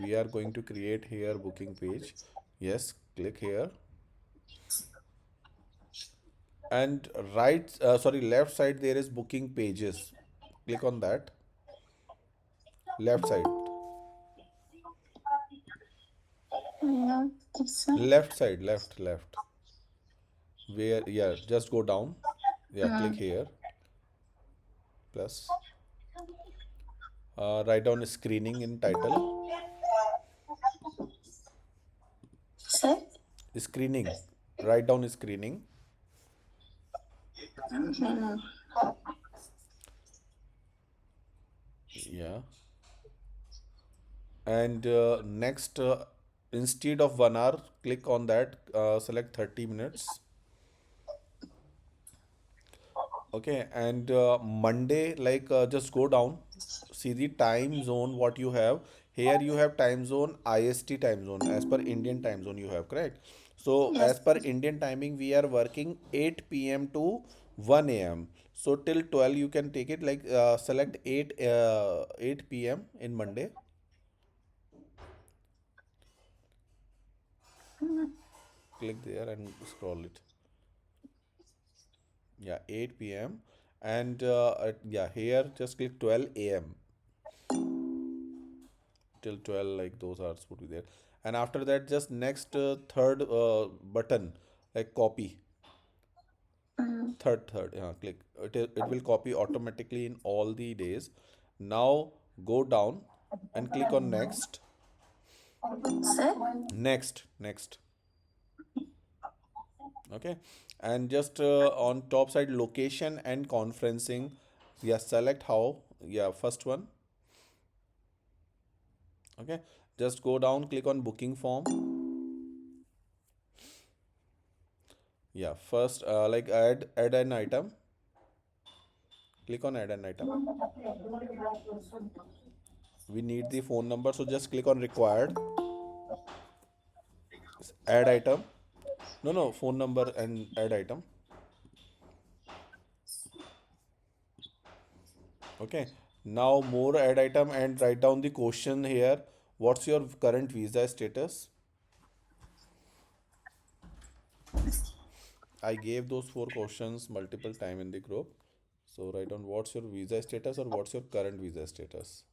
We are going to create here booking page. Yes, click here. And left side there is booking pages. Click on that. Left side. Yeah, this one. Left side, left. Where, yeah, just go down. Yeah, click Mm. here. Plus. Write down screening in title. Sir? Screening. Write down screening. Mm. Yeah. And next, instead of 1 hour, click on that. Select 30 minutes. Okay. And Monday, just go down. See the time zone what you have. Here you have time zone, IST time zone, as per Indian time zone you have, correct? So Yes. as per Indian timing, we are working 8 p.m. to 1 a.m. So till 12 you can take it, select 8 p.m. in Monday. Mm. Click there and scroll it. Yeah, 8 p.m. And yeah, here just click 12 a.m. till 12, like those hours would be there. And after that, just next third button, like copy. Mm. Third, yeah, click. It will copy automatically in all the days. Now go down and click on next. Sir? Next. Okay. And just on top side, location and conferencing. Yeah, select how. Yeah, first one. Okay. Just go down, click on booking form. Yeah, first, add an item. Click on add an item. We need the phone number, so just click on required. Add item. No, phone number and add item. Okay. Now more add item and write down the question here. What's your current visa status? I gave those four questions multiple time in the group. So write down what's your visa status or what's your current visa status.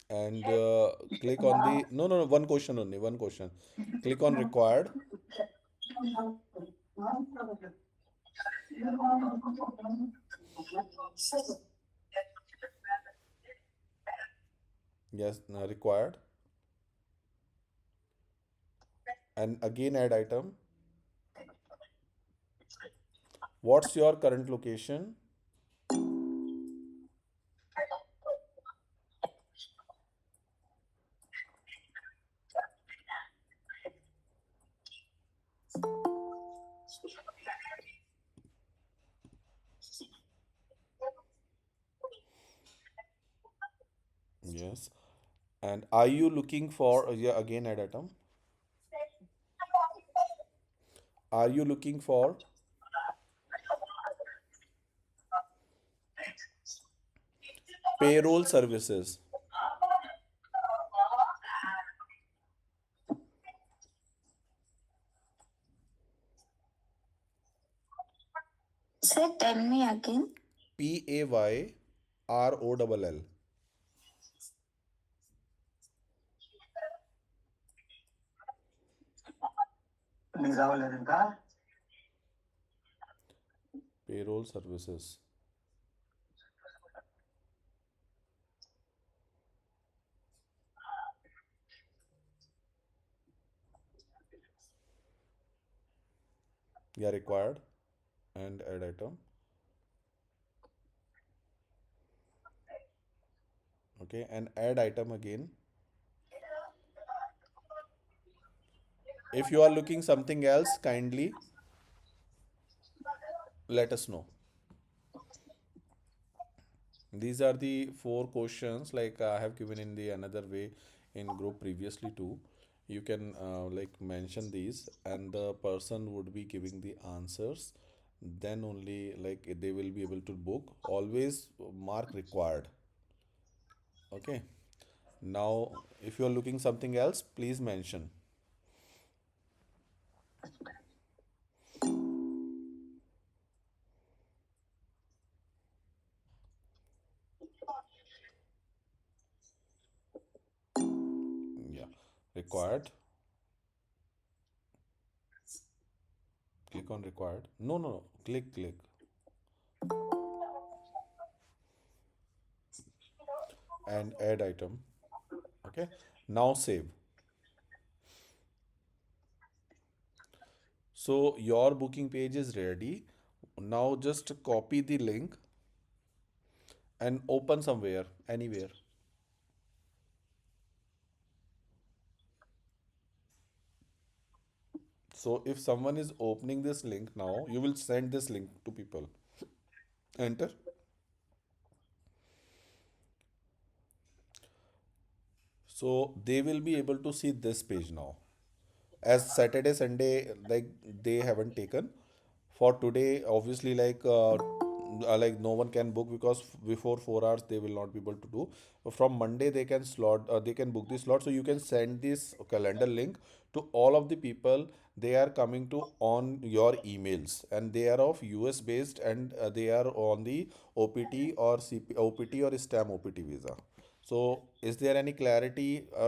And click on the no, one question only, one question. Click on required. Yes, required. And again add item. What's your current location? Yes. And are you looking for, yeah, again add item. Are you looking for payroll services? Sir, tell me again. Payroll. Payroll services. Yeah, required. And add item. Okay. And add item again. If you are looking something else, kindly let us know. These are the four questions like I have given in the another way in group previously too. you can like mention these, and the person would be giving the answers. Then only like they will be able to book. Always mark required. Okay. Now, if you are looking something else, please mention. Yeah, required. Click on required. No, no, no. Click. And add item. Okay. Now save. So your booking page is ready. Now just copy the link and open somewhere, anywhere. So if someone is opening this link now, you will send this link to people. Enter. So they will be able to see this page now. As Saturday, Sunday, like they haven't taken. For today, obviously, like no one can book because before 4 hours they will not be able to do. From Monday they can they can book the slot. So you can send this calendar link to all of the people. They are coming to on your emails, and they are of US based, and they are on the OPT or CP, OPT or STEM OPT visa. So is there any clarity?